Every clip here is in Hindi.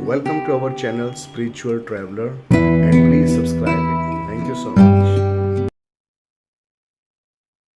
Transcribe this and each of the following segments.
Welcome to our channel Spiritual Traveler and please subscribe it. Thank you so much.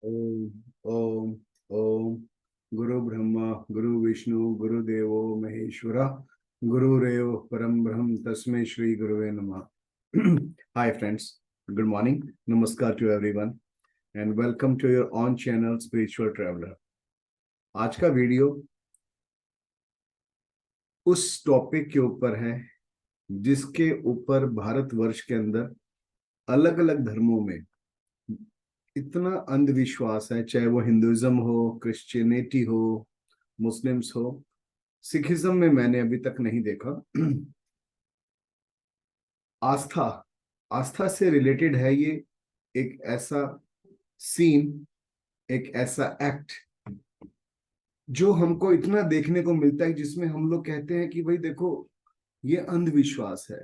Om Om Om Guru Brahma Guru Vishnu Guru Devo Maheshwara Guru Rev Param Brahm Tasmai Shri Guruve Namah. Hi friends, good morning. Namaskar to everyone and welcome to your own channel Spiritual Traveler. आज का वीडियो उस टॉपिक के ऊपर है जिसके ऊपर भारतवर्ष के अंदर अलग अलग धर्मों में इतना अंधविश्वास है, चाहे वो हिंदुइज्म हो, क्रिश्चियनिटी हो, मुस्लिम्स हो, सिखिज्म में मैंने अभी तक नहीं देखा। आस्था आस्था से रिलेटेड है ये एक ऐसा सीन, एक ऐसा एक्ट जो हमको इतना देखने को मिलता है जिसमें हम लोग कहते हैं कि भाई देखो ये अंधविश्वास है,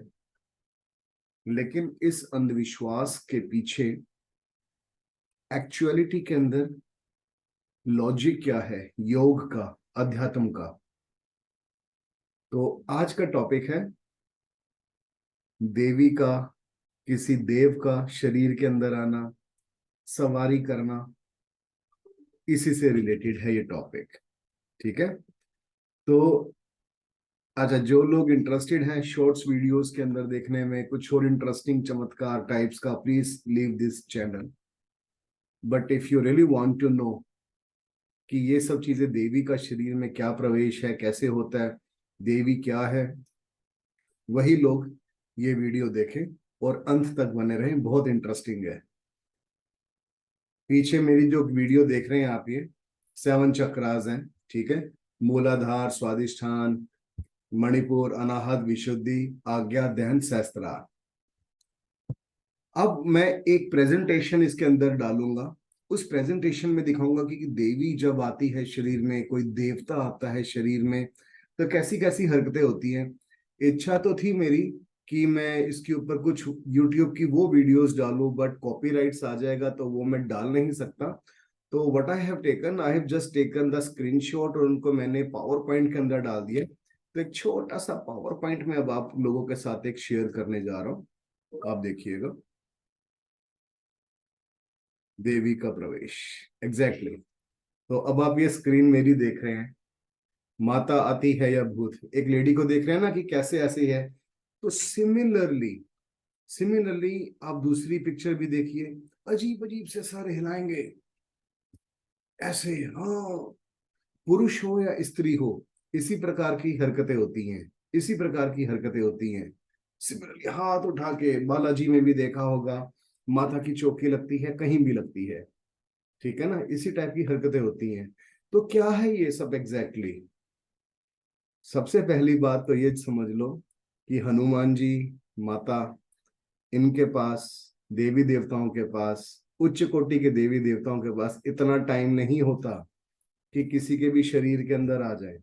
लेकिन इस अंधविश्वास के पीछे एक्चुअलिटी के अंदर लॉजिक क्या है, योग का, अध्यात्म का। तो आज का टॉपिक है देवी का, किसी देव का शरीर के अंदर आना, सवारी करना, इसी से रिलेटेड है ये टॉपिक। ठीक है, तो अच्छा, जो लोग इंटरेस्टेड हैं शॉर्ट्स वीडियोस के अंदर देखने में कुछ और इंटरेस्टिंग चमत्कार टाइप्स का, please leave this channel. But if you really want to know कि ये सब चीजें देवी का शरीर में क्या प्रवेश है, कैसे होता है, देवी क्या है, वही लोग ये वीडियो देखें और अंत तक बने रहें, बहुत इंटरेस्टिंग है। पीछे मेरी जो वीडियो देख रहे हैं आप, ये 7 चक्रास हैं। ठीक है, मूलाधार, स्वादिष्ठान, मणिपुर, अनाहत, विशुद्धि, आज्ञा, दहन, सहस्त्रार। अब मैं एक प्रेजेंटेशन इसके अंदर डालूंगा, उस प्रेजेंटेशन में दिखाऊंगा कि देवी जब आती है शरीर में, कोई देवता आता है शरीर में, तो कैसी कैसी हरकतें होती हैं। इच्छा तो थी मेरी कि मैं इसके ऊपर कुछ YouTube की वो वीडियोस डालूं, बट कॉपीराइट्स आ जाएगा तो वो मैं डाल नहीं सकता। तो what I have just taken the screenshot और उनको मैंने पावर पॉइंट के अंदर डाल दिया। तो एक छोटा सा पावर पॉइंट में अब आप लोगों के साथ एक शेयर करने जा रहा हूँ, आप देखिएगा। देवी का प्रवेश, एग्जैक्टली तो अब आप ये स्क्रीन मेरी देख रहे हैं, माता आती है या भूत, एक लेडी को देख रहे हैं ना कि कैसे ऐसे है। तो सिमिलरली सिमिलरली आप दूसरी पिक्चर भी देखिए, अजीब अजीब से सर हिलाएंगे ऐसे, हाँ, पुरुष हो या स्त्री हो, इसी प्रकार की हरकतें होती हैं, इसी प्रकार की हरकतें होती हैं। सिमिलरली हाथ उठा के, बालाजी में भी देखा होगा, माथा की चौकी लगती है, कहीं भी लगती है। ठीक है ना, इसी टाइप की हरकतें होती हैं। तो क्या है ये सब एग्जैक्टली सबसे पहली बात तो ये समझ लो कि हनुमान जी, माता, इनके पास, देवी देवताओं के पास, उच्च कोटि के देवी देवताओं के पास इतना टाइम नहीं होता कि किसी के भी शरीर के अंदर आ जाए।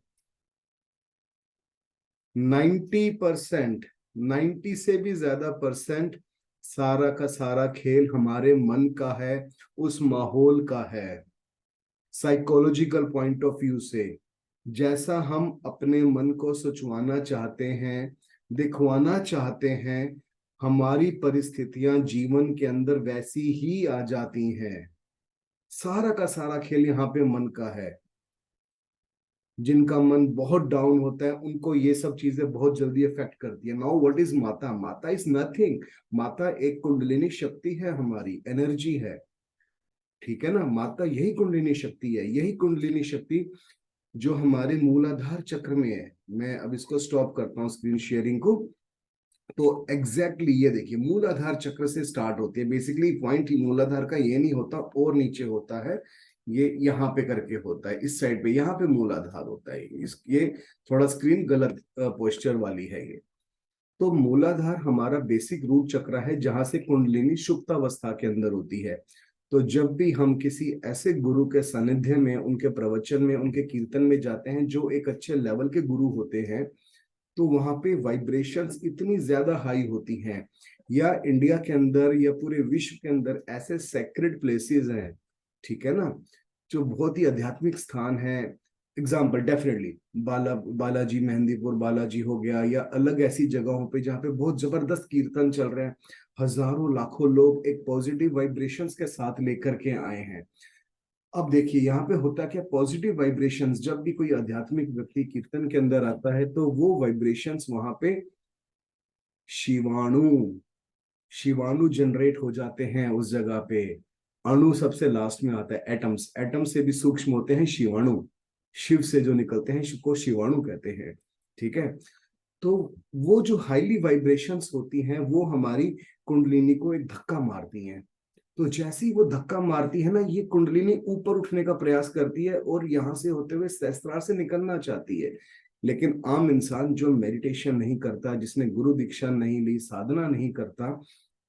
90%, 90 से भी ज्यादा परसेंट सारा का सारा खेल हमारे मन का है, उस माहौल का है। साइकोलॉजिकल पॉइंट ऑफ व्यू से जैसा हम अपने मन को सचवाना चाहते हैं, दिखवाना चाहते हैं, हमारी परिस्थितियां जीवन के अंदर वैसी ही आ जाती हैं। सारा का सारा खेल यहाँ पे मन का है। जिनका मन बहुत डाउन होता है उनको ये सब चीजें बहुत जल्दी इफेक्ट करती है। नाउ व्हाट इज माता? माता इज नथिंग। माता एक कुंडलिनी शक्ति है, हमारी एनर्जी है। ठीक है ना, माता यही कुंडलिनी शक्ति है, यही कुंडलिनी शक्ति जो हमारे मूलाधार चक्र में है। मैं अब इसको स्टॉप करता हूँ स्क्रीन शेयरिंग को। तो एग्जैक्टली ये देखिए, मूलाधार चक्र से स्टार्ट होती है। बेसिकली पॉइंट मूलाधार का ये नहीं होता और नीचे होता है, ये यहाँ पे करके होता है, इस साइड पे, यहाँ पे मूलाधार होता है। ये थोड़ा स्क्रीन गलत पोस्चर वाली है ये। तो मूलाधार हमारा बेसिक रूट चक्र है जहां से कुंडलिनी सुप्तावस्था के अंदर होती है। तो जब भी हम किसी ऐसे गुरु के सानिध्य में, उनके प्रवचन में, उनके कीर्तन में जाते हैं जो एक अच्छे लेवल के गुरु होते हैं, तो वहां पे वाइब्रेशंस इतनी ज्यादा हाई होती हैं। या इंडिया के अंदर या पूरे विश्व के अंदर ऐसे सेक्रेड प्लेसेस हैं, ठीक है ना, जो बहुत ही आध्यात्मिक स्थान है, एग्जाम्पल डेफिनेटली बालाजी मेहंदीपुर बालाजी हो गया, या अलग ऐसी जगहों पे जहाँ पे बहुत जबरदस्त कीर्तन चल रहे हैं, हजारों लाखों लोग एक पॉजिटिव वाइब्रेशंस के साथ लेकर के आए हैं। अब देखिए यहाँ पे होता क्या, पॉजिटिव वाइब्रेशंस, जब भी कोई आध्यात्मिक व्यक्ति कीर्तन के अंदर आता है तो वो वाइब्रेशंस वहां पे शिवाणु शिवाणु जनरेट हो जाते हैं उस जगह पे। अणु सबसे लास्ट में आता है, एटम्स, एटम से भी सूक्ष्म होते हैं शिवाणु, शिव से जो निकलते हैं को शिवाणु कहते हैं। ठीक है, तो वो जो हाईली वाइब्रेशंस होती हैं वो हमारी कुंडलिनी को एक धक्का मारती हैं। तो जैसे ही वो धक्का मारती है ना, ये कुंडलिनी ऊपर उठने का प्रयास करती है और यहाँ से होते हुए सहस्त्रार से निकलना चाहती है। लेकिन आम इंसान जो मेडिटेशन नहीं करता, जिसने गुरु दीक्षा नहीं ली, साधना नहीं करता,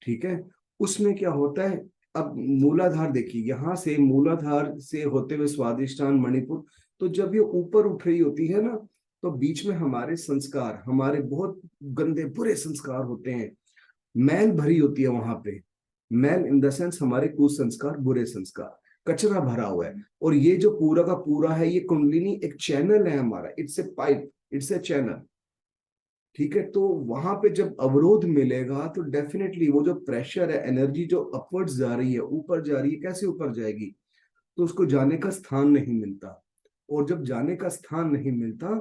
ठीक है, उसमें क्या होता है, अब मूलाधार देखिए, यहाँ से मूलाधार से होते हुए स्वादिष्टान मणिपुर, तो जब ये ऊपर उठ रही होती है ना, तो बीच में हमारे संस्कार, हमारे बहुत गंदे बुरे संस्कार होते हैं, मैल भरी होती है वहां पे। मैल इन द सेंस हमारे कुसंस्कार, बुरे संस्कार, कचरा भरा हुआ है। और ये जो पूरा का पूरा है, ये कुंडलिनी एक चैनल है हमारा, it's a pipe, it's a channel. ठीक है, तो वहां पे जब अवरोध मिलेगा तो डेफिनेटली वो जो प्रेशर है, एनर्जी जो अपवर्ड्स जा रही है, ऊपर जा रही है, कैसे ऊपर जाएगी, तो उसको जाने का स्थान नहीं मिलता। और जब जाने का स्थान नहीं मिलता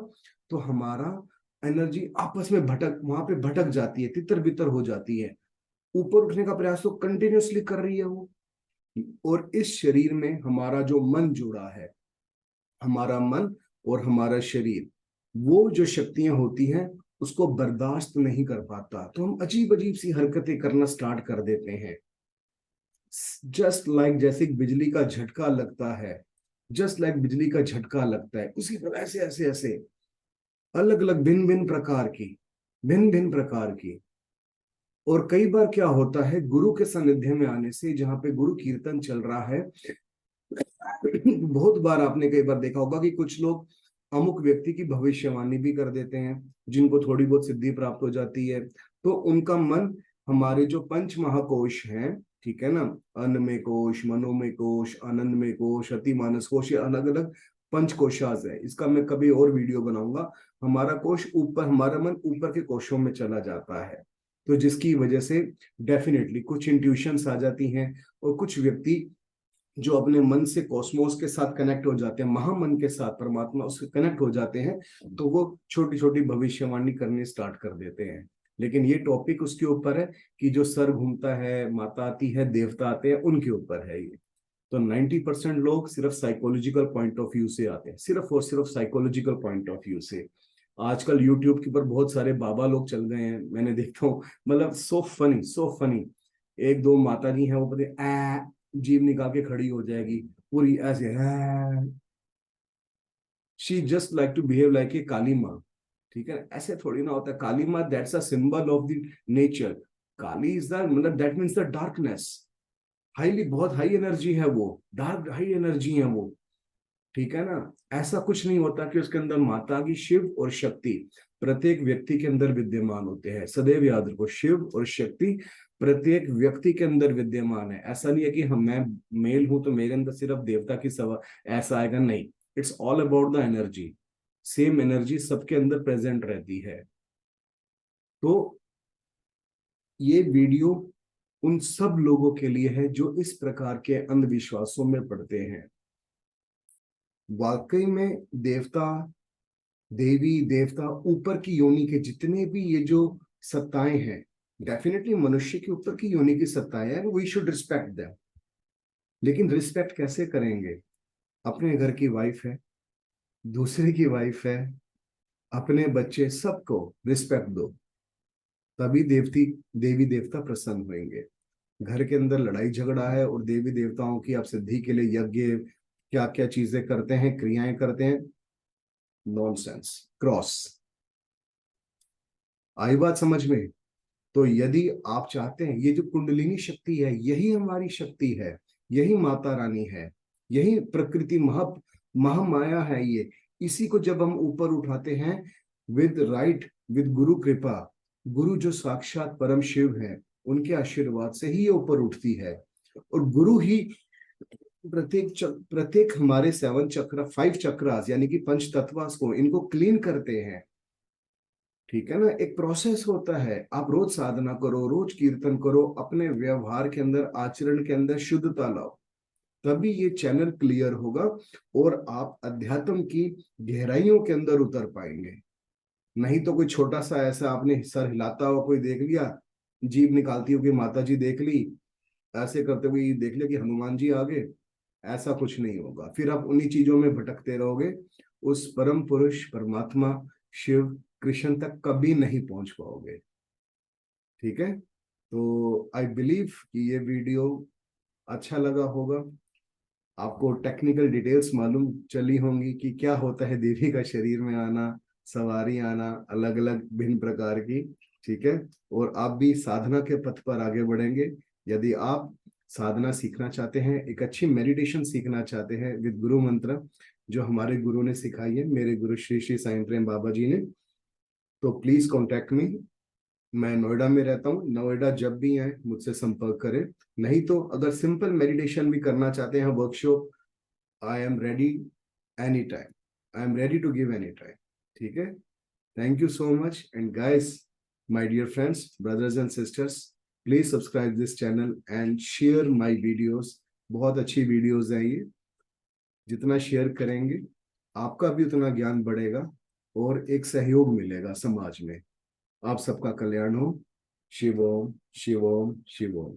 तो हमारा एनर्जी आपस में भटक, वहां पे भटक जाती है, तितर बितर हो जाती है। ऊपर उठने का प्रयास तो कंटिन्यूअसली कर रही है वो। और इस शरीर में हमारा जो मन जुड़ा है, हमारा मन और हमारा शरीर, वो जो शक्तियां होती हैं उसको बर्दाश्त नहीं कर पाता, तो हम अजीब अजीब सी हरकतें करना स्टार्ट कर देते हैं। जस्ट लाइक जैसे बिजली का झटका लगता है, जस्ट लाइक बिजली का झटका लगता है, उसी तरह ऐसे ऐसे ऐसे अलग अलग भिन्न भिन्न प्रकार की, भिन्न भिन्न प्रकार की। और कई बार क्या होता है, गुरु के सानिध्य में आने से, जहां पे गुरु कीर्तन चल रहा है, बहुत बार आपने कई बार देखा होगा कि कुछ लोग अमुक व्यक्ति की भविष्यवाणी भी कर देते हैं, जिनको थोड़ी बहुत सिद्धि प्राप्त हो जाती है। तो उनका मन हमारे जो पंच महाकोश हैं, ठीक है ना, अन्नमय कोश, मनोमय कोश, आनंदमय कोश, अति मानस कोश, ये अलग अलग पंच कोशास है, इसका मैं कभी और वीडियो बनाऊंगा। हमारा कोश ऊपर, हमारा मन ऊपर के कोशों में चला जाता है, तो जिसकी वजह से डेफिनेटली कुछ इंट्यूशंस आ जाती हैं। और कुछ व्यक्ति जो अपने मन से कॉस्मोस के साथ कनेक्ट हो जाते हैं, महामन के साथ, परमात्मा उससे कनेक्ट हो जाते हैं, तो वो छोटी छोटी भविष्यवाणी करनी स्टार्ट कर देते हैं। लेकिन ये टॉपिक उसके ऊपर है कि जो सर घूमता है, माता आती है, देवता आते हैं, उनके ऊपर है ये। तो 90% लोग सिर्फ साइकोलॉजिकल पॉइंट ऑफ व्यू से आते हैं, सिर्फ और सिर्फ साइकोलॉजिकल पॉइंट ऑफ व्यू से। आजकल यूट्यूब के ऊपर बहुत सारे बाबा लोग चल गए हैं, मैंने देखता हूँ, मतलब सो फनी, सो फनी। एक दो माता जी हैं, वो पता है जीभ निकाल के खड़ी हो जाएगी पूरी ऐसे, she just like to behave like a Kali माँ। ठीक है, ऐसे थोड़ी ना होता है, काली माँ that's a symbol of the nature. Kali is the, मतलब that means the darkness, highly, बहुत हाई एनर्जी है वो, डार्क हाई एनर्जी है वो। ठीक है ना, ऐसा कुछ नहीं होता कि उसके अंदर माता की, शिव और शक्ति प्रत्येक व्यक्ति के अंदर विद्यमान होते हैं। सदैव याद रखो, शिव और शक्ति प्रत्येक व्यक्ति के अंदर विद्यमान है। ऐसा नहीं है कि हम, मैं मेल हूं तो मेरे अंदर सिर्फ देवता की सवा, ऐसा आएगा नहीं। It's all about the energy, same energy सबके अंदर प्रेजेंट रहती है। तो ये वीडियो उन सब लोगों के लिए है जो इस प्रकार के अंधविश्वासों में पड़ते हैं। वाकई में देवता, देवी देवता, ऊपर की योनि के जितने भी ये जो सत्ताएं हैं, डेफिनेटली मनुष्य के ऊपर की योनि की सत्ताएं हैं, वी शुड रिस्पेक्ट देम। लेकिन रिस्पेक्ट कैसे करेंगे? अपने घर की वाइफ है, दूसरे की वाइफ है, अपने बच्चे, सबको रिस्पेक्ट दो, तभी देवी देवता प्रसन्न होंगे। घर के अंदर लड़ाई झगड़ा है और देवी देवताओं की आप सिद्धि के लिए यज्ञ, क्या क्या चीजें करते हैं, क्रियाएं करते हैं, नॉनसेंस, क्रॉस। आई बात समझ में? तो यदि आप चाहते हैं, ये जो कुंडलिनी शक्ति है, यही हमारी शक्ति है, यही माता रानी है, यही प्रकृति महामाया है ये। इसी को जब हम ऊपर उठाते हैं विद राइट, विद गुरु कृपा, गुरु जो साक्षात परम शिव है, उनके आशीर्वाद से ही ये ऊपर उठती है। और गुरु ही प्रत्येक हमारे 7 चक्र, 5 चक्रास यानी कि पंच तत्वास को, इनको क्लीन करते हैं। ठीक है ना, एक प्रोसेस होता है। आप रोज साधना करो, रोज कीर्तन करो, अपने व्यवहार के अंदर, आचरण के अंदर शुद्धता लाओ, तभी ये चैनल क्लियर होगा और आप अध्यात्म की गहराइयों के अंदर उतर पाएंगे। नहीं तो कोई छोटा सा ऐसा आपने सर हिलाता हुआ कोई देख लिया, जीभ निकालती हुई माता जी देख ली, ऐसे करते हुए देख लिया कि हनुमान जी आ गए, ऐसा कुछ नहीं होगा। फिर आप उन्हीं चीजों में भटकते रहोगे, उस परम पुरुष परमात्मा शिव कृष्ण तक कभी नहीं पहुंच पाओगे। ठीक है, तो आई बिलीव कि ये वीडियो अच्छा लगा होगा। आपको टेक्निकल डिटेल्स मालूम चली होंगी कि क्या होता है देवी का शरीर में आना, सवारी आना, अलग अलग भिन्न प्रकार की। ठीक है, और आप भी साधना के पथ पर आगे बढ़ेंगे। यदि आप साधना सीखना चाहते हैं, एक अच्छी मेडिटेशन सीखना चाहते हैं विद गुरु मंत्र, जो हमारे गुरु ने सिखाई है, मेरे गुरु श्री श्री साईं प्रेम बाबा जी ने, तो प्लीज कॉन्टेक्ट मी। मैं नोएडा में रहता हूँ, नोएडा जब भी आए मुझसे संपर्क करें। नहीं तो अगर सिंपल मेडिटेशन भी करना चाहते हैं workshop, I am ready any time, I am ready to give any time. ठीक है, thank you so much and guys, my dear friends, brothers and sisters, please subscribe this channel and share my videos. बहुत अच्छी वीडियोस हैं ये, जितना शेयर करेंगे आपका भी उतना ज्ञान बढ़ेगा और एक सहयोग मिलेगा समाज में। आप सबका कल्याण हो। शिव ओम, शिव ओम, शिव ओम।